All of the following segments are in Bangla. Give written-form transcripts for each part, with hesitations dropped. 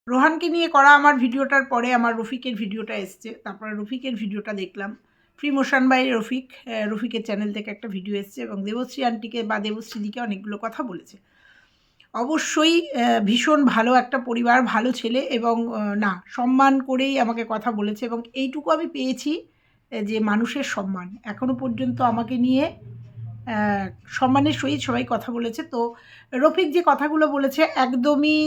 রোহানকে নিয়ে করা আমার ভিডিওটার পরে আমার রফিকের ভিডিওটা এসছে, তারপরে রফিকের ভিডিওটা দেখলাম। ফ্রি মোশন বাই রফিক, রফিকের চ্যানেল থেকে একটা ভিডিও এসছে এবং দেবশ্রী আন্টিকে বা দেবশ্রীদিকে অনেকগুলো কথা বলেছে। অবশ্যই ভীষণ ভালো একটা পরিবার, ভালো ছেলে এবং না সম্মান করেই আমাকে কথা বলেছে এবং এইটুকু আমি পেয়েছি যে মানুষের সম্মান। এখনও পর্যন্ত আমাকে নিয়ে সম্মানের সহিত সবাই কথা বলেছে। তো রফিক যে কথাগুলো বলেছে একদমই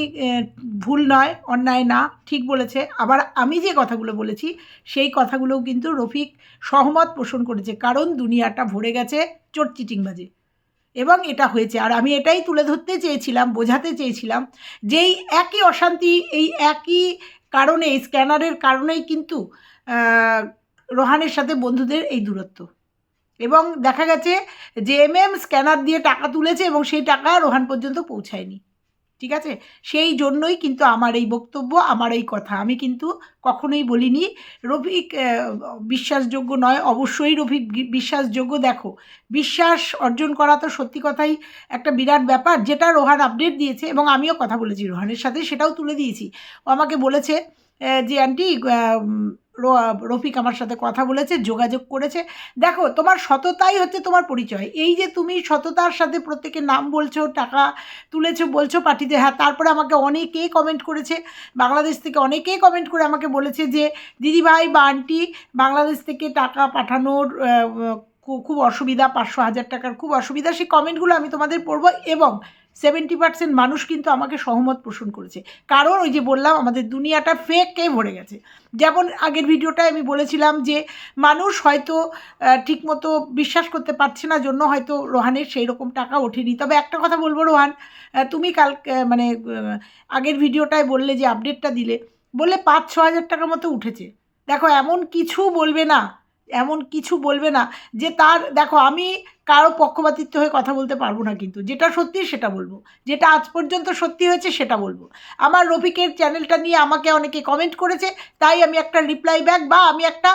ভুল নয়, অন্যায় না, ঠিক বলেছে। আবার আমি যে কথাগুলো বলেছি সেই কথাগুলোও কিন্তু রফিক সহমত পোষণ করেছে, কারণ দুনিয়াটা ভরে গেছে চোর চিটিংবাজে এবং এটা হয়েছে। আর আমি এটাই তুলে ধরতে চেয়েছিলাম, বোঝাতে চেয়েছিলাম যে এই একই অশান্তি, এই একই কারণে, স্ক্যানারের কারণেই কিন্তু রোহানের সাথে বন্ধুদের এই দূরত্ব। এবং দেখা গেছে যে স্ক্যানার দিয়ে টাকা তুলেছে এবং সেই টাকা রোহান পর্যন্ত পৌঁছায়নি। ঠিক আছে? সেই জন্যই কিন্তু আমার এই বক্তব্য, আমার এই কথা। আমি কিন্তু কখনোই বলিনি রফিক বিশ্বাসযোগ্য নয়। অবশ্যই রফিক বিশ্বাসযোগ্য। দেখো, বিশ্বাস অর্জন করা তো সত্যি কথাই একটা বিরাট ব্যাপার, যেটা রোহান আপডেট দিয়েছে এবং আমিও কথা বলেছি রোহানের সাথে, সেটাও তুলে দিয়েছি। ও আমাকে বলেছে যে আন্টি রফিক আমার সাথে কথা বলেছে, যোগাযোগ করেছে। দেখো, তোমার সততাই হচ্ছে তোমার পরিচয়। এই যে তুমি সততার সাথে প্রত্যেকের নাম বলছো, টাকা তুলেছো বলছো পার্টিতে, হ্যাঁ, তারপরে আমাকে অনেকেই কমেন্ট করেছে, বাংলাদেশ থেকে অনেকেই কমেন্ট করে আমাকে বলেছে যে দিদিভাই বা আন্টি, বাংলাদেশ থেকে টাকা পাঠানোর খুব অসুবিধা, 500,000 টাকার খুব অসুবিধা। সেই কমেন্টগুলো আমি তোমাদের পড়ব এবং 70% মানুষ কিন্তু আমাকে সহমত পোষণ করেছে। কারণ ওই যে বললাম, আমাদের দুনিয়াটা ফেকে ভরে গেছে। যেমন আগের ভিডিওটায় আমি বলেছিলাম যে মানুষ হয়তো ঠিকমতো বিশ্বাস করতে পারছে না, জন্য হয়তো রোহানের সেই রকম টাকা ওঠেনি। তবে একটা কথা বলবো রোহান, তুমি মানে আগের ভিডিওটায় বললে, যে আপডেটটা দিলে, বললে 5-6 হাজার টাকা মতো উঠেছে। দেখো, এমন কিছু বলবে না, এমন কিছু বলবে না যে তার, দেখো আমি কারো পক্ষপাতিত্ব হয়ে কথা বলতে পারবো না, কিন্তু যেটা সত্যি সেটা বলবো, যেটা আজ পর্যন্ত সত্যি হয়েছে সেটা বলবো। আমার রফিকের চ্যানেলটা নিয়ে আমাকে অনেকে কমেন্ট করেছে, তাই আমি একটা রিপ্লাই ব্যাক বা আমি একটা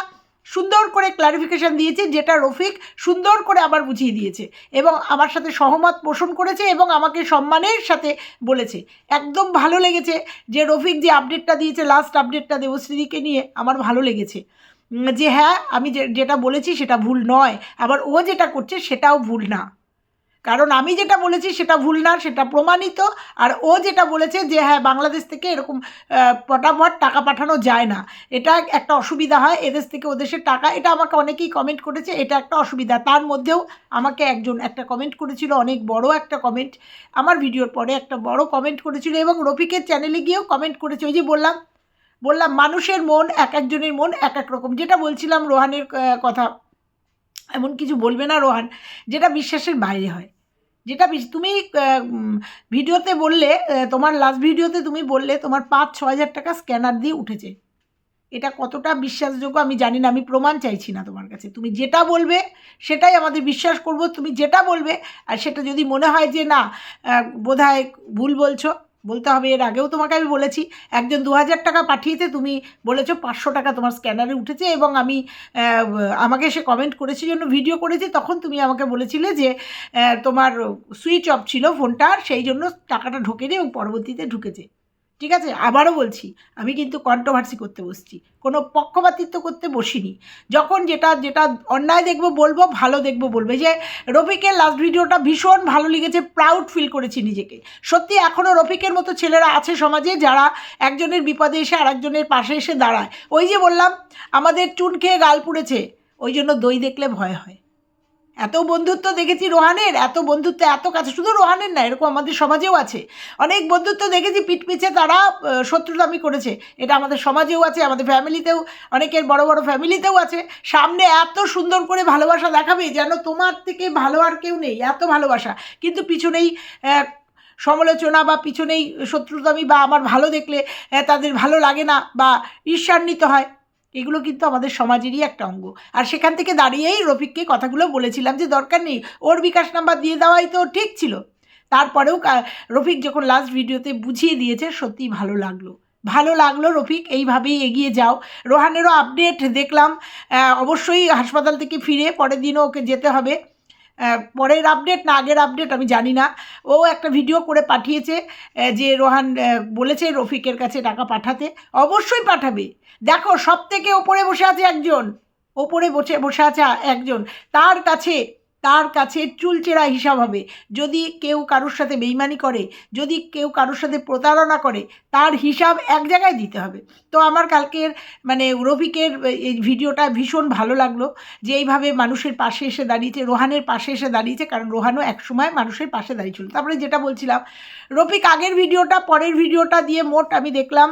সুন্দর করে ক্লারিফিকেশান দিয়েছি, যেটা রফিক সুন্দর করে আবার বুঝিয়ে দিয়েছে এবং আমার সাথে সহমত পোষণ করেছে এবং আমাকে সম্মানের সাথে বলেছে। একদম ভালো লেগেছে যে রফিক যে আপডেটটা দিয়েছে, লাস্ট আপডেটটা দেবশ্রীদিকে নিয়ে, আমার ভালো লেগেছে যে হ্যাঁ, আমি যেটা বলেছি সেটা ভুল নয়, আবার ও যেটা করছে সেটাও ভুল না। কারণ আমি যেটা বলেছি সেটা ভুল না, সেটা প্রমাণিত। আর ও যেটা বলেছে যে হ্যাঁ, বাংলাদেশ থেকে এরকম পটাপট টাকা পাঠানো যায় না, এটা একটা অসুবিধা হয়, এদেশ থেকে ওদেশের টাকা, এটা আমাকে অনেকেই কমেন্ট করেছে, এটা একটা অসুবিধা। তার মধ্যেও আমাকে একজন একটা কমেন্ট করেছিল, অনেক বড় একটা কমেন্ট, আমার ভিডিওর পরে একটা বড় কমেন্ট করেছিল এবং রফিকের চ্যানেলে গিয়েও কমেন্ট করেছে। ওই যে বললাম মানুষের মন, এক একজনের মন এক এক রকম। যেটা বলছিলাম রোহানের কথা, এমন কিছু বলবে না রোহান যেটা বিশ্বাসের বাইরে হয়। যেটা তুমি ভিডিওতে বললে, তোমার লাস্ট ভিডিওতে তুমি বললে তোমার 5-6 হাজার টাকা স্ক্যানার দিয়ে উঠেছে। এটা কতটা বিশ্বাসযোগ্য আমি জানি না, আমি প্রমাণ চাইছি না তোমার কাছে। তুমি যেটা বলবে সেটাই আমাদের বিশ্বাস করব, তুমি যেটা বলবে। আর সেটা যদি মনে হয় যে না, বোধহয় ভুল বলছো, বলতে হবে। এর আগেও তোমাকে আমি বলেছি, একজন 2,000 টাকা পাঠিয়েছে, তুমি বলেছো 500 টাকা তোমার স্ক্যানারে উঠেছে এবং আমি আমাকে সে কমেন্ট করেছে জন্য ভিডিও করেছি, তখন তুমি আমাকে বলেছিলে যে তোমার সুইচ অফ ছিল ফোনটা, সেই জন্য টাকাটা ঢোকেনি এবং পরবর্তীতে ঢুকেছে। ঠিক আছে? আবারও বলছি, আমি কিন্তু কন্ট্রোভার্সি করতে বসছি, কোনো পক্ষপাতিত্ব করতে বসিনি। যখন যেটা যেটা অন্যায় দেখব বলবো, ভালো দেখব বলবো। যে রফিকের লাস্ট ভিডিওটা ভীষণ ভালো লেগেছে, প্রাউড ফিল করেছি নিজেকে। সত্যি এখনও রফিকের মতো ছেলেরা আছে সমাজে, যারা একজনের বিপদে এসে আরেকজনের পাশে এসে দাঁড়ায়। ওই যে বললাম, আমাদের চুন খেয়ে গাল পুড়েছে, ওই জন্য দই দেখলে ভয় হয়। এত বন্ধুত্ব দেখেছি রোহানের, এত বন্ধুত্ব, এত কাছে, শুধু রোহানের না, এরকম আমাদের সমাজেও আছে অনেক বন্ধুত্ব দেখেছি, পিঠ পিছে তারা শত্রুতামি করেছে। এটা আমাদের সমাজেও আছে, আমাদের ফ্যামিলিতেও, অনেকের বড় বড় ফ্যামিলিতেও আছে। সামনে এত সুন্দর করে ভালোবাসা দেখাবে যেন তোমার থেকে ভালো আর কেউ নেই, এত ভালোবাসা, কিন্তু পিছনেই সমালোচনা বা পিছনেই শত্রুতামি, বা আমার ভালো দেখলে তাদের ভালো লাগে না বা ঈর্ষান্বিত হয়। এগুলো কিন্তু আমাদের সমাজেরই একটা অঙ্গ। আর সেখান থেকে দাঁড়িয়েই রফিককে কথাগুলো বলেছিলাম যে দরকার নেই, ওর বিকাশ নাম্বার দিয়ে দেওয়াই তো ঠিক ছিল। তারপরেও রফিক যখন লাস্ট ভিডিওতে বুঝিয়ে দিয়েছে, সত্যিই ভালো লাগলো, ভালো লাগলো। রফিক, এইভাবেই এগিয়ে যাও। রোহানেরও আপডেট দেখলাম, অবশ্যই হাসপাতাল থেকে ফিরে পরের দিনও ওকে যেতে হবে। পরের আপডেট না আগের আপডেট আমি জানি না, ও একটা ভিডিও করে পাঠিয়েছে যে রোহান বলেছে রফিকের কাছে টাকা পাঠাতে। অবশ্যই পাঠাবে। দেখো সব থেকে ওপরে বসে আছে একজন, ওপরে বসে আছে একজন, তার কাছে চুলচেরা হিসাব হবে। যদি কেউ কারোর সাথে বেইমানি করে, যদি কেউ কারোর সাথে প্রতারণা করে, তার হিসাব এক জায়গায় দিতে হবে। তো আমার কালকের মানে রফিকের এই ভিডিওটা ভীষণ ভালো লাগলো, যে এইভাবে মানুষের পাশে এসে দাঁড়িয়েছে, রোহানের পাশে এসে দাঁড়িয়েছে, কারণ রোহানও একসময় মানুষের পাশে দাঁড়িয়েছিল। তারপরে যেটা বলছিলাম, রফিক আগের ভিডিওটা পরের ভিডিওটা দিয়ে মোট আমি দেখলাম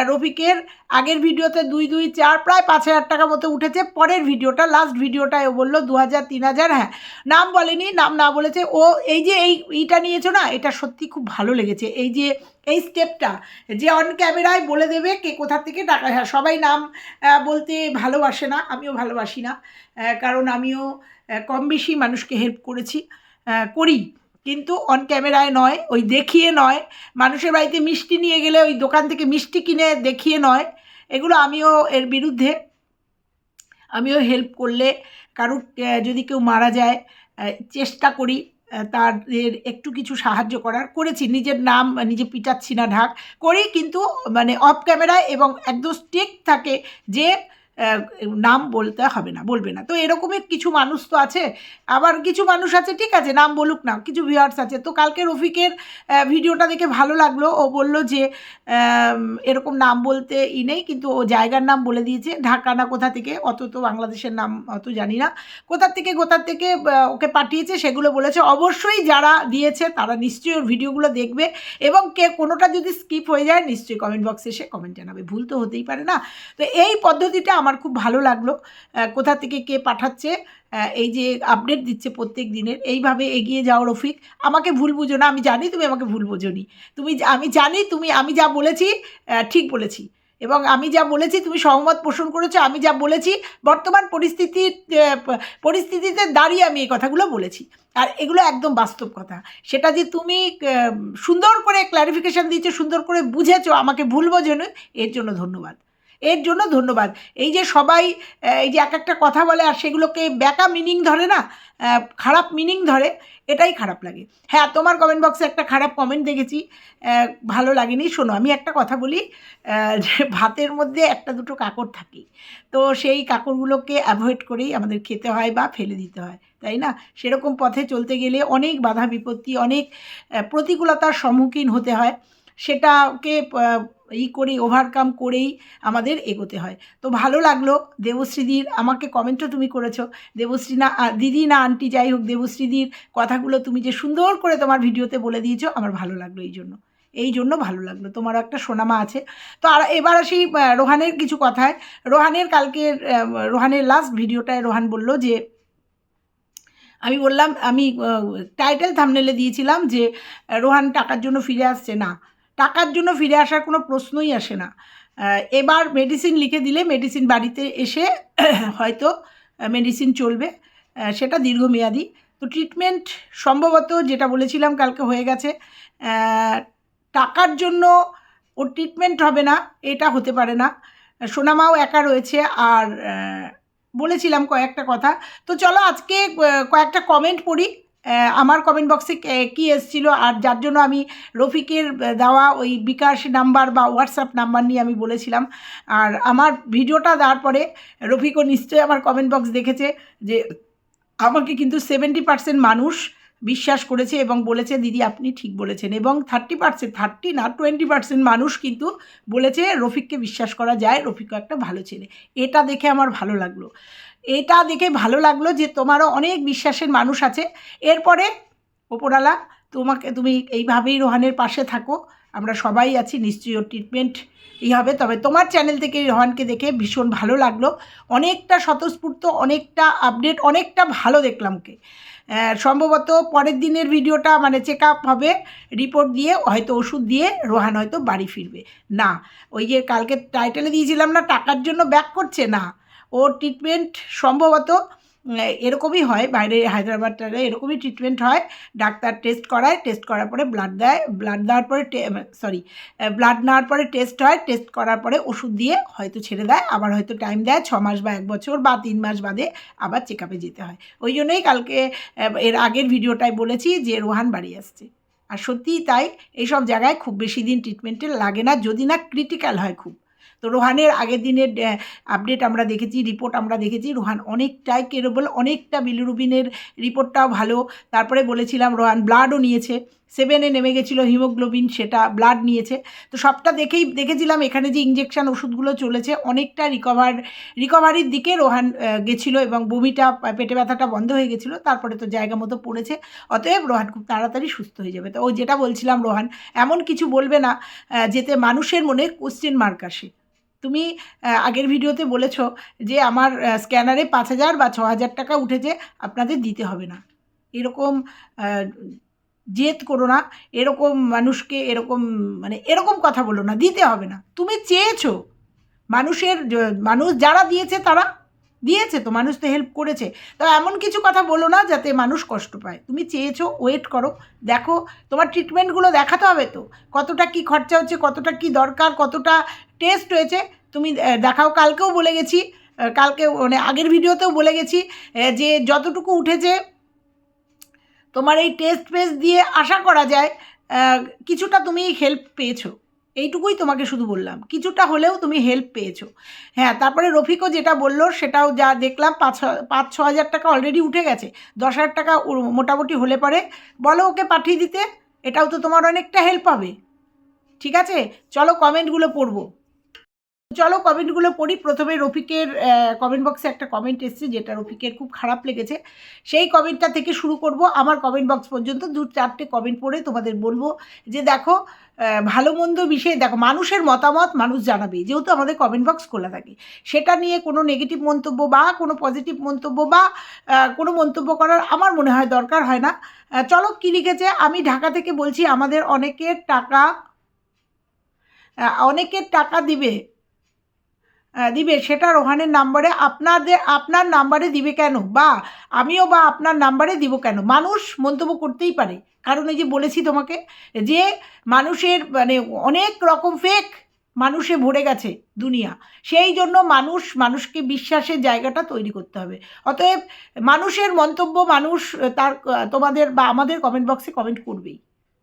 রফিকের আগের ভিডিওতে 2, 2, 4 প্রায় 5,000 টাকা মতো উঠেছে। পরের ভিডিওটা লাস্ট ভিডিওটায় ও বললো 2,000, 3,000, হ্যাঁ নাম বলেনি, নাম না বলেছে। ও এই যে এইটা নিয়েছো না, এটা সত্যি খুব ভালো লেগেছে। এই যে এই স্টেপটা যে অন ক্যামেরায় বলে দেবে কে কোথা থেকে টাকা, হ্যাঁ সবাই নাম বলতে ভালোবাসে না, আমিও ভালোবাসি না, কারণ আমিও কম বেশি মানুষকে হেল্প করি, কিন্তু অন ক্যামেরায় নয়, ওই দেখিয়ে নয়, মানুষের বাড়িতে মিষ্টি নিয়ে গেলে ওই দোকান থেকে মিষ্টি কিনে দেখিয়ে নয়। এগুলো আমিও এর বিরুদ্ধে। আমিও হেল্প করলে কারুর যদি কেউ মারা যায় চেষ্টা করি তাদের একটু কিছু সাহায্য করার, করেছি। নিজের নাম নিজে পিটাচ্ছি না, ঢাক করি, কিন্তু মানে অফ ক্যামেরায়, এবং একদম স্ট্রিক্ট থাকে যে নাম বলবে না। তো এরকমই কিছু মানুষ তো আছে, আবার কিছু মানুষ আছে ঠিক আছে নাম বলুক না, কিছু ভিউয়ার্স আছে। তো কালকে রফিকের ভিডিওটা দেখে ভালো লাগলো। ও বলল যে এরকম নাম বলতে নেই, কিন্তু ও জায়গার নাম বলে দিয়েছে, ঢাকা না কোথা থেকে, অত তো বাংলাদেশের নাম অত জানি না, কোথার থেকে ওকে পাঠিয়েছে সেগুলো বলেছে। অবশ্যই যারা দিয়েছে তারা নিশ্চয়ই ওর ভিডিওগুলো দেখবে, এবং কোনোটা যদি স্কিপ হয়ে যায় নিশ্চয়ই কমেন্ট বক্সে এসে কমেন্ট জানাবে, ভুল তো হতেই পারে না। তো এই পদ্ধতিটা আমার খুব ভালো লাগলো, কোথা থেকে কে পাঠাচ্ছে, এই যে আপডেট দিচ্ছে প্রত্যেক দিনের, এইভাবে এগিয়ে যাও রফিক। আমাকে ভুল বুঝো না, আমি জানি তুমি আমাকে ভুল বোঝোনি, আমি জানি আমি যা বলেছি ঠিক বলেছি, এবং আমি যা বলেছি তুমি সহমত পোষণ করেছো। আমি যা বলেছি বর্তমান পরিস্থিতিতে দাঁড়িয়ে আমি এই কথাগুলো বলেছি, আর এগুলো একদম বাস্তব কথা। সেটা যে তুমি সুন্দর করে ক্ল্যারিফিকেশান দিয়েছো, সুন্দর করে বুঝেছো, আমাকে ভুল বোঝোনি, এর জন্য ধন্যবাদ। এই যে সবাই এই যে এক একটা কথা বলে আর সেগুলোকে ব্যাকা মিনিং ধরে না, খারাপ মিনিং ধরে, এটাই খারাপ লাগে। হ্যাঁ তোমার কমেন্ট বক্সে একটা খারাপ কমেন্ট দেখেছি, ভালো লাগেনি। শোনো আমি একটা কথা বলি, যে ভাতের মধ্যে একটা দুটো কাঁকড় থাকে, তো সেই কাঁকড়গুলোকে অ্যাভয়েড করেই আমাদের খেতে হয় বা ফেলে দিতে হয়, তাই না? সেরকম পথে চলতে গেলে অনেক বাধা বিপত্তি, অনেক প্রতিকূলতার সম্মুখীন হতে হয়, সেটাকে করেই ওভারকাম করেই আমাদের এগোতে হয়। তো ভালো লাগলো দেবশ্রীদির, আমাকে কমেন্টও তুমি করেছো, দেবশ্রী না দিদি না আন্টি যাই হোক, দেবশ্রীদির কথাগুলো তুমি যে সুন্দর করে তোমার ভিডিওতে বলে দিয়েছো, আমার ভালো লাগলো। এই জন্য ভালো লাগলো, তোমারও একটা সোনামা আছে। তো আর এবার আসি রোহানের কিছু কথায়। রোহানের লাস্ট ভিডিওটায় রোহান বলল যে, আমি বললাম, আমি টাইটেল থাম্বনেলে দিয়েছিলাম যে রোহান টাকার জন্য ফিরে আসছে না, টাকার জন্য ফিরে আসার কোনো প্রশ্নই আসে না। এবার মেডিসিন লিখে দিলে মেডিসিন বাড়িতে এসে হয়তো মেডিসিন চলবে, সেটা দীর্ঘমেয়াদী। তো ট্রিটমেন্ট সম্ভবত যেটা বলেছিলাম কালকে হয়ে গেছে। টাকার জন্য ওর ট্রিটমেন্ট হবে না, এটা হতে পারে না। সোনামাও একা রয়েছে, আর বলেছিলাম কয়েকটা কথা। তো চলো আজকে কয়েকটা কমেন্ট পড়ি, আমার কমেন্ট বক্সে কী এসেছিলো, আর যার জন্য আমি রফিকের দেওয়া ওই বিকাশ নাম্বার বা হোয়াটসঅ্যাপ নাম্বার নিয়ে আমি বলেছিলাম। আর আমার ভিডিওটা দেওয়ার পরে রফিকও নিশ্চয়ই আমার কমেন্ট বক্স দেখেছে, যে আমাকে কিন্তু 70% মানুষ বিশ্বাস করেছে এবং বলেছে দিদি আপনি ঠিক বলেছেন, এবং 30 না 20% মানুষ কিন্তু বলেছে রফিককে বিশ্বাস করা যায়, রফিকও একটা ভালো ছেলে। এটা দেখে আমার ভালো লাগলো যে তোমারও অনেক বিশ্বাসের মানুষ আছে। এরপরে ওপরওয়ালা তুমি এইভাবেই রোহানের পাশে থাকো, আমরা সবাই আছি, নিশ্চয়ই ওর ট্রিটমেন্ট হবে। তবে তোমার চ্যানেল থেকে রোহানকে দেখে ভীষণ ভালো লাগলো, অনেকটা স্বতঃস্ফূর্ত, অনেকটা আপডেট, অনেকটা ভালো দেখলাম ওকে। সম্ভবত পরের দিনের ভিডিওটা মানে চেক আপ হবে, রিপোর্ট দিয়ে হয়তো ওষুধ দিয়ে রোহান হয়তো বাড়ি ফিরবে। না ওই যে কালকে টাইটেলে দিয়েছিলাম না টাকার জন্য ব্যাক করছে, না ওর ট্রিটমেন্ট সম্ভবত এরকমই হয় বাইরে হায়দ্রাবাদটারে এরকমই ট্রিটমেন্ট হয়। ডাক্তার টেস্ট করায়, টেস্ট করার পরে ব্লাড দেয়, ব্লাড দেওয়ার পরে ব্লাড নেওয়ার পরে টেস্ট হয়, টেস্ট করার পরে ওষুধ দিয়ে হয়তো ছেড়ে দেয়, আবার হয়তো টাইম দেয় 6 মাস বা 1 বছর বা 3 মাস বাদে আবার চেক আপে যেতে হয়। ওই জন্যই কালকে এর আগের ভিডিওটায় বলেছি যে রোহান বাড়ি আসছে। আর সত্যিই তাই, এইসব জায়গায় খুব বেশি দিন ট্রিটমেন্টে লাগে না, যদি না ক্রিটিক্যাল হয় খুব। তো রোহানের আগের দিনের আপডেট আমরা দেখেছি, রিপোর্ট আমরা দেখেছি, রোহান অনেকটাই কেরবল, অনেকটা বিলিরুবিনের রিপোর্টটাও ভালো। তারপরে বলেছিলাম রোহান ব্লাডও নিয়েছে, 7-এ নেমে গেছিলো হিমোগ্লোবিন, সেটা ব্লাড নিয়েছে। তো সবটা দেখেছিলাম এখানে যে ইঞ্জেকশান ওষুধগুলো চলেছে অনেকটা রিকভারির দিকে রোহান গেছিলো এবং বমিটা পেটে ব্যথাটা বন্ধ হয়ে গেছিলো। তারপরে তো জায়গা মতো পড়েছে, অতএব রোহান খুব তাড়াতাড়ি সুস্থ হয়ে যাবে। তো ও যেটা বলছিলাম, রোহান এমন কিছু বলবে না যেতে মানুষের মনে কোশ্চেন মার্ক আসে। তুমি আগের ভিডিওতে বলেছ যে আমার স্ক্যানারে 5,000 বা 6,000 টাকা উঠেছে, আপনাদের দিতে হবে না। এরকম জেদ করো না, এরকম মানুষকে এরকম কথা বলো না, দিতে হবে না। তুমি চেয়েছো, মানুষ যারা দিয়েছে তারা দিয়েছে, তো মানুষ তো হেল্প করেছে। তো এমন কিছু কথা বলো না যাতে মানুষ কষ্ট পায়। তুমি চেয়েছো, ওয়েট করো, দেখো তোমার ট্রিটমেন্টগুলো দেখাতে হবে তো, কতটা কি খরচা হচ্ছে, কতটা কি দরকার, কতটা টেস্ট হয়েছে, তুমি দেখাও। কালকেও বলে গেছি, কালকে আগের ভিডিওতেও বলে গেছি যে যতটুকু উঠেছে তোমার এই টেস্ট ফেস্ট দিয়ে আশা করা যায় কিছুটা তুমি হেল্প পেয়েছো। এইটুকুই তোমাকে শুধু বললাম, কিছুটা হলেও তুমি হেল্প পেয়েছো। হ্যাঁ, তারপরে রফিকও যেটা বললো সেটাও যা দেখলাম, 5-6 হাজার টাকা অলরেডি উঠে গেছে। 10,000 টাকা মোটামুটি হলে পরে বলো ওকে পাঠিয়ে দিতে, এটাও তো তোমার অনেকটা হেল্প হবে। ঠিক আছে, চলো কমেন্টগুলো পড়বো। চলো কমেন্টগুলো পড়ি। প্রথমে রফিকের কমেন্ট বক্সে একটা কমেন্ট এসেছে যেটা রফিকের খুব খারাপ লেগেছে, সেই কমেন্টটা থেকে শুরু করব। আমার কমেন্ট বক্স পর্যন্ত 2-4টে কমেন্ট পড়ে তোমাদের বলবো যে দেখো, ভালো মন্দ বিষয়ে দেখো, মানুষের মতামত মানুষ জানাবে, যেহেতু আমাদের কমেন্ট বক্স খোলা থাকে। সেটা নিয়ে কোনো নেগেটিভ মন্তব্য বা কোনো পজিটিভ মন্তব্য বা কোনো মন্তব্য করার আমার মনে হয় দরকার হয় না। চলো কী লিখেছে। আমি ঢাকা থেকে বলছি, আমাদের অনেকের টাকা দিবে সেটা রোহানের নাম্বারে, আপনার নাম্বারে দিবে কেন, বা আমিও বা আপনার নাম্বারে দিব কেন? মানুষ মন্তব্য করতেই পারে, কারণ এই যে বলেছি তোমাকে যে মানুষের অনেক রকম ফেক মানুষে ভরে গেছে দুনিয়া, সেই জন্য মানুষকে বিশ্বাসের জায়গাটা তৈরি করতে হবে। অতএব মানুষের মন্তব্য মানুষ তোমাদের বা আমাদের কমেন্ট বক্সে কমেন্ট করবেই,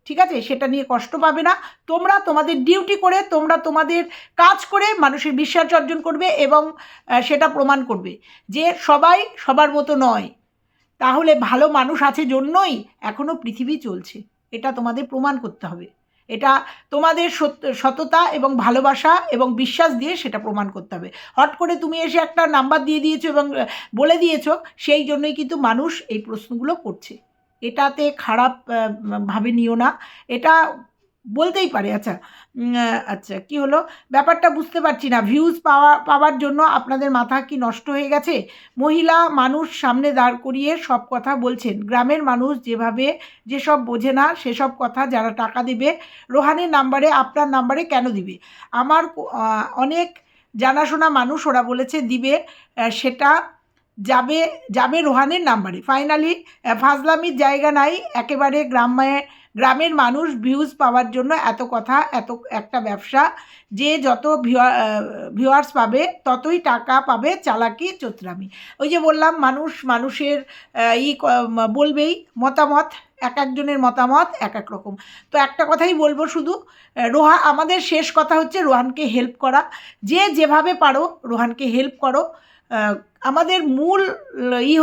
ঠিক আছে? সেটা নিয়ে কষ্ট পাবে না। তোমরা তোমাদের ডিউটি করে, তোমরা তোমাদের কাজ করে মানুষের বিশ্বাস অর্জন করবে এবং সেটা প্রমাণ করবে যে সবাই সবার মতো নয়। তাহলে ভালো মানুষ আছে জন্যই এখনও পৃথিবী চলছে, এটা তোমাদের প্রমাণ করতে হবে। এটা তোমাদের সততা এবং ভালোবাসা এবং বিশ্বাস দিয়ে সেটা প্রমাণ করতে হবে। হট করে তুমি এসে একটা নাম্বার দিয়ে দিয়েছো এবং বলে দিয়েছো, সেই জন্যই কিন্তু মানুষ এই প্রশ্নগুলো করছে। এটাতে খারাপ ভাবে নিও না, এটা বলতেই পারে। আচ্ছা কী হলো ব্যাপারটা বুঝতে পারছি না। ভিউজ পাওয়ার জন্য আপনাদের মাথা কি নষ্ট হয়ে গেছে? মহিলা মানুষ সামনে দাঁড় করিয়ে সব কথা বলছেন। গ্রামের মানুষ যেসব বোঝে না সেসব কথা যারা টাকা দেবে রোহানের নাম্বারে, আপনার নাম্বারে কেন দিবে? আমার অনেক জানাশোনা মানুষ, ওরা বলেছে দিবে, সেটা যাবে রোহানের নাম্বারে। ফাইনালি ফাজলামির জায়গা নাই একেবারে। গ্রামের মানুষ ভিউজ পাওয়ার জন্য এত কথা, এত একটা ব্যবসা, যে যত ভিউয়ার্স পাবে ততই টাকা পাবে, চালাকি চোতরামি। ওই যে বললাম, মানুষের বলবেই মতামত, এক একজনের মতামত এক এক রকম। তো একটা কথাই বলবো শুধু, আমাদের শেষ কথা হচ্ছে রোহানকে হেল্প করা। যেভাবে পারো রোহানকে হেল্প করো। আমাদের মূল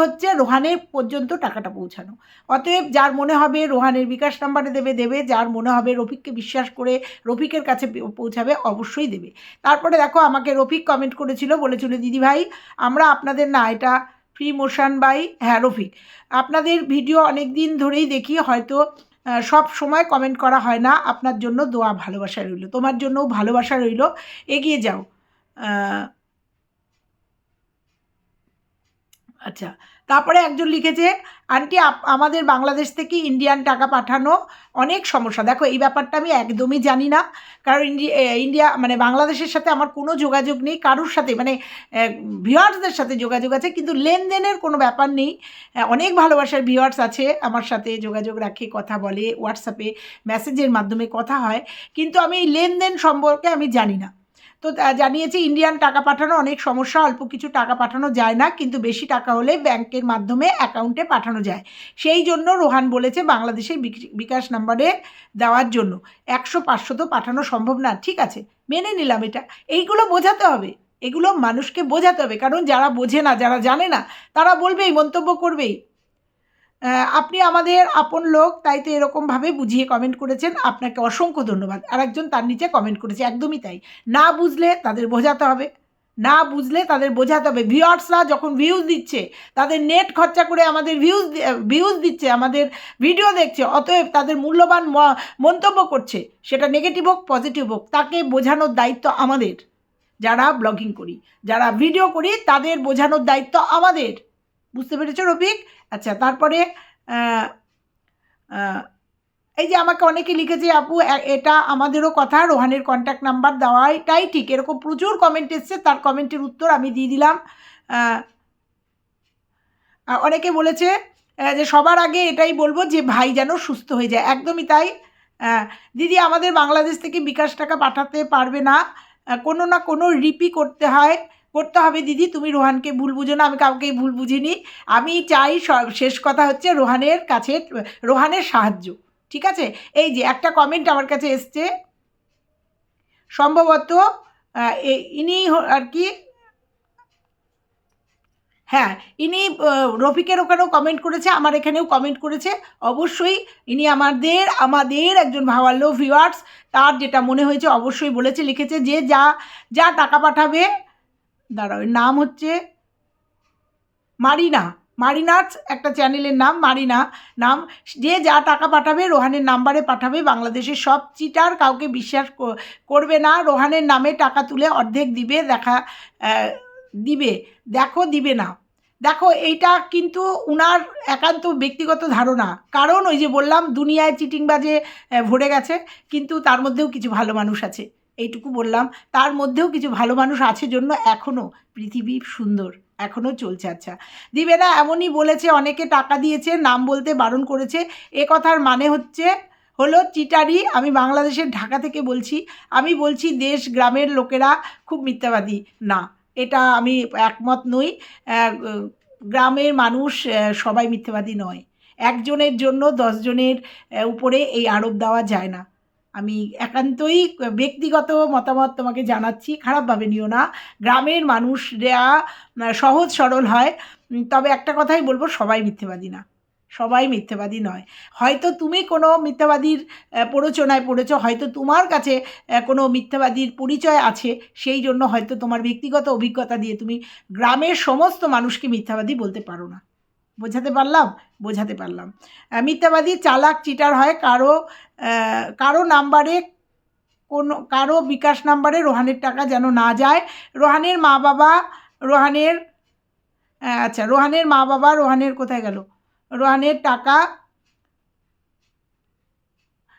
হচ্ছে রোহানের পর্যন্ত টাকাটা পৌঁছানো। অতএব যার মনে হবে রোহানের বিকাশ নাম্বারে দেবে, যার মনে হবে রফিককে বিশ্বাস করে রফিকের কাছে পৌঁছাবে অবশ্যই দেবে। তারপরে দেখো, আমাকে রফিক কমেন্ট করেছিল, বলেছিল দিদিভাই আমরা আপনাদের না, এটা ফ্রি মোশন বাই, হ্যাঁ রফিক, আপনাদের ভিডিও অনেক দিন ধরেই দেখি, হয়তো সব সময় কমেন্ট করা হয় না, আপনার জন্য দোয়া ভালোবাসা রইল। তোমার জন্যও ভালোবাসা রইল, এগিয়ে যাও। আচ্ছা, তারপরে একজন লিখেছে, আন্টি আমাদের বাংলাদেশ থেকে ইন্ডিয়ান টাকা পাঠানো অনেক সমস্যা। দেখো এই ব্যাপারটা আমি একদমই জানি না, কারণ ইন্ডিয়া মানে বাংলাদেশের সাথে আমার কোনো যোগাযোগ নেই, কারোর সাথে মানে ভিউয়ার্সদের সাথে যোগাযোগ আছে কিন্তু লেনদেনের কোনো ব্যাপার নেই। অনেক ভালোবাসার ভিউয়ার্স আছে, আমার সাথে যোগাযোগ রাখে, কথা বলে, হোয়াটসঅ্যাপে মেসেজের মাধ্যমে কথা হয়, কিন্তু আমি এই লেনদেন সম্পর্কে আমি জানি না। তো জানিয়েছে ইন্ডিয়ান টাকা পাঠানো অনেক সমস্যা, অল্প কিছু টাকা পাঠানো যায় না, কিন্তু বেশি টাকা হলে ব্যাংকের মাধ্যমে অ্যাকাউন্টে পাঠানো যায়। সেই জন্য রোহান বলেছে বাংলাদেশের বিকাশ নাম্বারে দেওয়ার জন্য। 100-500 তো পাঠানো সম্ভব না, ঠিক আছে মেনে নিলাম এটা। এইগুলো বোঝাতে হবে, এগুলো মানুষকে বোঝাতে হবে, কারণ যারা বোঝে না, যারা জানে না, তারা বলবেই, মন্তব্য করবেই। আপনি আমাদের আপন লোক, তাই তো এরকমভাবে বুঝিয়ে কমেন্ট করেছেন, আপনাকে অসংখ্য ধন্যবাদ। আরেকজন তার নিচে কমেন্ট করেছে, একদমই তাই। না বুঝলে তাদের বোঝাতে হবে, না বুঝলে তাদের বোঝাতে হবে। ভিউয়ার্সরা যখন ভিউজ দিচ্ছে, তাদের নেট খরচা করে আমাদের ভিউজ দিচ্ছে, আমাদের ভিডিও দেখছে, অতএব তাদের মূল্যবান মন্তব্য করছে, সেটা নেগেটিভ হোক পজিটিভ হোক, তাকে বোঝানোর দায়িত্ব আমাদের। যারা ব্লগিং করি, যারা ভিডিও করি, তাদের বোঝানোর দায়িত্ব আমাদের। বুঝতে পেরেছো রফিক? আচ্ছা, তারপরে এই যে আমাকে অনেকে লিখেছে, আপু এটা আমাদেরও কথা, রোহানের কন্ট্যাক্ট নাম্বার দেওয়াটাই ঠিক। এরকম প্রচুর কমেন্ট এসছে, তার কমেন্টের উত্তর আমি দিয়ে দিলাম। অনেকে বলেছে যে সবার আগে এটাই বলবো যে ভাই যেন সুস্থ হয়ে যায়। একদমই তাই। দিদি আমাদের বাংলাদেশ থেকে বিকাশ টাকা পাঠাতে পারবে না, কোনো না কোনো রিপি করতে হবে। দিদি তুমি রোহানকে ভুল বুঝো না, আমি কাউকেই ভুল বুঝিনি। আমি চাই শেষ কথা হচ্ছে রোহানের সাহায্য, ঠিক আছে? এই যে একটা কমেন্ট আমার কাছে এসছে, সম্ভবত ইনি আর কি, হ্যাঁ ইনি রফিকের ওখানেও কমেন্ট করেছে, আমার এখানেও কমেন্ট করেছে। অবশ্যই ইনি আমাদের একজন ভাবালো ভিউয়ার্স, তার যেটা মনে হয়েছে অবশ্যই বলেছে, লিখেছে যে যা টাকা পাঠাবে, দাঁড়াও নাম হচ্ছে মারিনার একটা চ্যানেলের নাম, মারিনা নাম, যে যা টাকা পাঠাবে রোহানের নাম্বারে পাঠাবে। বাংলাদেশের সব চিটার, কাউকে বিশ্বাস করবে না। রোহানের নামে টাকা তুলে অর্ধেক দিবে, দিবে না। দেখো এইটা কিন্তু উনার একান্ত ব্যক্তিগত ধারণা, কারণ ওই যে বললাম দুনিয়ায় চিটিংবাজে ভরে গেছে, কিন্তু তার মধ্যেও কিছু ভালো মানুষ আছে, এইটুকু বললাম। তার মধ্যেও কিছু ভালো মানুষ আছে জন্য এখনও পৃথিবী সুন্দর, এখনও চলছে। আচ্ছা, দিবে না এমনই বলেছে, অনেকে টাকা দিয়েছে, নাম বলতে বারণ করেছে। এ কথার মানে হলো চিটারি। আমি বাংলাদেশের ঢাকা থেকে বলছি, আমি বলছি দেশ গ্রামের লোকেরা খুব মিথ্যাবাদী না, এটা আমি একমত নই। গ্রামের মানুষ সবাই মিথ্যাবাদী নয়। একজনের জন্য 10 জনের উপরে এই আরোপ দেওয়া যায় না। আমি একান্তই ব্যক্তিগত মতামত তোমাকে জানাচ্ছি, খারাপভাবে নিও না। গ্রামের মানুষরা সহজ সরল হয়, তবে একটা কথাই বলবো, সবাই মিথ্যাবাদী না, সবাই মিথ্যাবাদী নয়। হয়তো তুমি কোনো মিথ্যাবাদীর প্ররোচনায় পড়েছো, হয়তো তোমার কাছে কোনো মিথ্যাবাদীর পরিচয় আছে, সেই জন্য হয়তো তোমার ব্যক্তিগত অভিজ্ঞতা দিয়ে তুমি গ্রামের সমস্ত মানুষকে মিথ্যাবাদী বলতে পারো না। বোঝাতে পারলাম। মিথ্যাবাদী চালাক চিটার হয়, কারো নাম্বারে কারো বিকাশ নাম্বারে রোহানের টাকা যেন না যায়। রোহানের মা বাবা রোহানের কোথায় গেল, রোহানের টাকা,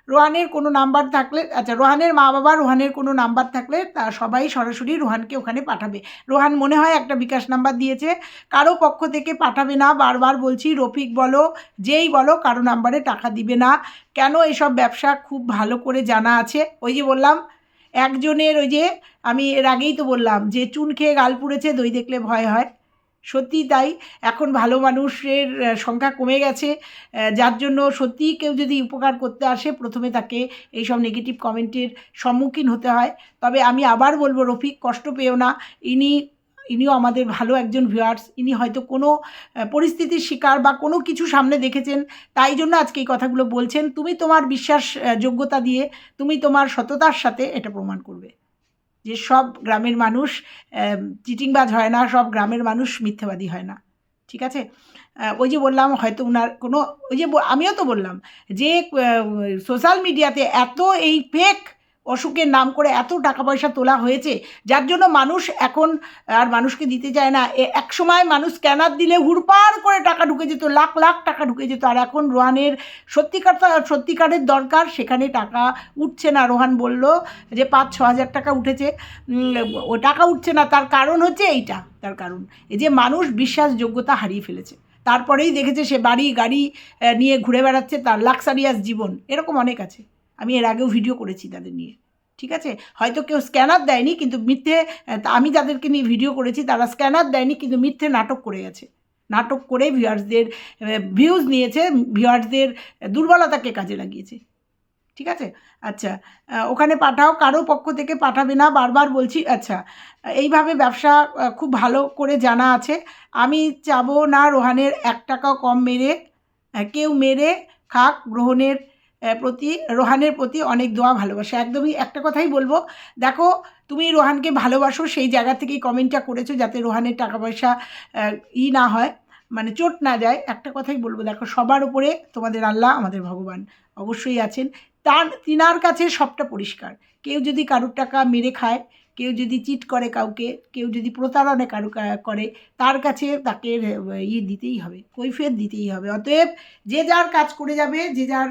রোহানের কোনো নাম্বার থাকলে, আচ্ছা রোহানের মা বাবা রোহানের কোনো নাম্বার থাকলে তা সবাই সরাসরি রোহানকে ওখানে পাঠাবে। রোহান মনে হয় একটা বিকাশ নাম্বার দিয়েছে, কারো পক্ষ থেকে পাঠাবে না, বারবার বলছি। রফিক বলো, যেই বলো, কারো নাম্বারে টাকা দিবে না। কেন? এসব ব্যবসা খুব ভালো করে জানা আছে। ওই যে বললাম একজনের, ওই যে আমি এর আগেই তো বললাম যে চুন খেয়ে গাল পুড়েছে, দই দেখলে ভয় হয়। সত্যিই তাই, এখন ভালো মানুষের সংখ্যা কমে গেছে, যার জন্য সত্যিই কেউ যদি উপকার করতে আসে, প্রথমে তাকে এইসব নেগেটিভ কমেন্টের সম্মুখীন হতে হয়। তবে আমি আবার বলবো, রফিক কষ্ট পেও না, ইনিও আমাদের ভালো একজন ভিউয়ার্স। ইনি হয়তো কোনো পরিস্থিতির শিকার বা কোনো কিছু সামনে দেখেছেন, তাই জন্য আজকে এই কথাগুলো বলছেন। তুমি তোমার বিশ্বাস যোগ্যতা দিয়ে, তুমি তোমার সততার সাথে এটা প্রমাণ করবে যে সব গ্রামের মানুষ চিটিংবাজ হয় না, সব গ্রামের মানুষ মিথ্যাবাদী হয় না, ঠিক আছে? ওই যে বললাম হয়তো ওনার কোনো, ওই যে আমিও তো বললাম যে সোশ্যাল মিডিয়াতে এত এই ফেক অসুখের নাম করে এত টাকা পয়সা তোলা হয়েছে, যার জন্য মানুষ এখন আর মানুষকে দিতে চায় না। এক সময় মানুষ স্ক্যানার দিলে হুড়পাড় করে টাকা ঢুকে যেত, লাখ লাখ টাকা ঢুকে যেত। আর এখন রোহানের সত্যিকারের দরকার, সেখানে টাকা উঠছে না। রোহান বলল যে 5-6 হাজার টাকা উঠেছে, ও টাকা উঠছে না। তার কারণ হচ্ছে এইটা, তার কারণ এই যে মানুষ বিশ্বাসযোগ্যতা হারিয়ে ফেলেছে। তারপরেই দেখেছে সে বাড়ি গাড়ি নিয়ে ঘুরে বেড়াচ্ছে, তার লাক্সারিয়াস জীবন। এরকম অনেক আছে, আমি এর আগেও ভিডিও করেছি তাদের নিয়ে, ঠিক আছে। হয়তো কেউ স্ক্যানার দেয়নি, কিন্তু মিথ্যে, আমি যাদেরকে নিয়ে ভিডিও করেছি তারা স্ক্যানার দেয়নি, কিন্তু মিথ্যে নাটক করে গেছে। নাটক করে ভিউয়ার্সদের ভিউজ নিয়েছে, ভিউয়ার্সদের দুর্বলতাকে কাজে লাগিয়েছে, ঠিক আছে। আচ্ছা, ওখানে পাঠাও, কারো পক্ষ থেকে পাঠাবে না, বারবার বলছি। আচ্ছা, এইভাবে ব্যবসা খুব ভালো করে জানা আছে। আমি চাবো না রোহানের 1 টাকাও কম মেরে কেউ মেরে খাক। রোহানের প্রতি অনেক দোয়া, ভালোবাসা। একদমই একটা কথাই বলবো, দেখো তুমি রোহানকে ভালোবাসো, সেই জায়গা থেকেই কমেন্টটা করেছো যাতে রোহানের টাকা পয়সা না হয়, মানে চোট না যায়। একটা কথাই বলবো, দেখো সবার উপরে তোমাদের আল্লাহ, আমাদের ভগবান অবশ্যই আছেন। তিনার কাছে সবটা পরিষ্কার। কেউ যদি কারুর টাকা মেরে খায়, কেউ যদি চিট করে কাউকে, কেউ যদি প্রতারণা করে, তার কাছে তাকে দিতেই হবে, কৈফিয়ত দিতেই হবে। অতএব যে যার কাজ করে যাবে, যে যার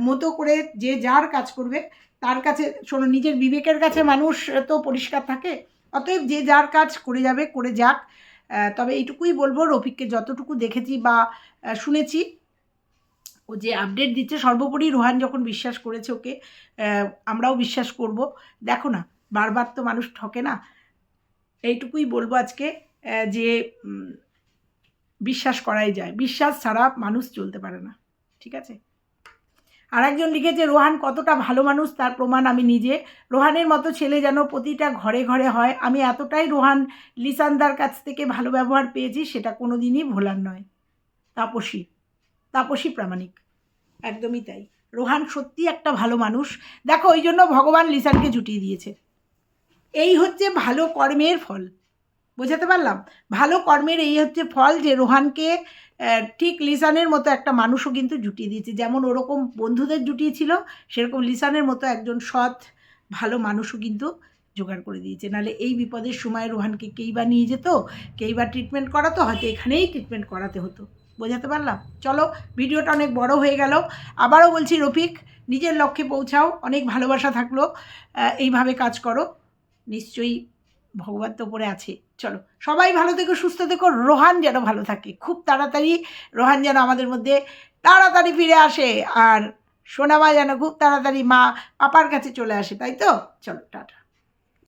মতো করে যে যার কাজ করবে, তার কাছে শোনো, নিজের বিবেকের কাছে মানুষ তো পরিষ্কার থাকে। অতএব যে যার কাজ করে যাবে, করে যাক। তবে এইটুকুই বলবো, রফিককে যতটুকু দেখেছি বা শুনেছি, ও যে আপডেট দিচ্ছে, সর্বোপরি রোহান যখন বিশ্বাস করেছে ওকে, আমরাও বিশ্বাস করব। দেখো না, বারবার তো মানুষ ঠকে না। এইটুকুই বলবো আজকে, যে বিশ্বাস করাই যায়, বিশ্বাস ছাড়া মানুষ চলতে পারে না, ঠিক আছে। আর একজন লিখেছে রোহান কতটা ভালো মানুষ, তার প্রমাণ আমি নিজে। রোহানের মতো ছেলে যেন প্রতিটা ঘরে ঘরে হয়। আমি এতটাই রোহান লিসানদার কাছ থেকে ভালো ব্যবহার পেয়েছি, সেটা কোনো দিনই ভোলার নয়। তাপসী প্রামাণিক, একদমই তাই। রোহান সত্যি একটা ভালো মানুষ। দেখো, ওই জন্য ভগবান লিসানকে জুটিয়ে দিয়েছে। এই হচ্ছে ভালো কর্মের ফল, বোঝাতে পারলাম? ভালো কর্মের এই হচ্ছে ফল, যে রোহানকে ঠিক লিসানের মতো একটা মানুষও কিন্তু জুটিয়ে দিয়েছে। যেমন ওরকম বন্ধুদের জুটিয়েছিল, সেরকম লিসানের মতো একজন সৎ ভালো মানুষও কিন্তু জোগাড় করে দিয়েছে। নাহলে এই বিপদের সময় রোহানকে কেই বা নিয়ে যেত, কেই বা ট্রিটমেন্ট করাতো, হয়তো এখানেই ট্রিটমেন্ট করাতে হতো। বোঝাতে পারলাম? চলো, ভিডিওটা অনেক বড় হয়ে গেল। আবারও বলছি, রফিক নিজের লক্ষ্যে পৌঁছাও, অনেক ভালোবাসা থাকলো, এইভাবে কাজ করো, নিশ্চয়ই ভগবান তো উপরে আছে। চলো, সবাই ভালো থেকো, সুস্থ থেকো। রোহান যেন ভালো থাকে, খুব তাড়াতাড়ি রোহান যেন আমাদের মধ্যে তাড়াতাড়ি ফিরে আসে, আর সোনামা যেন খুব তাড়াতাড়ি পাপার কাছে চলে আসে, তাই তো? চলো, টাটা।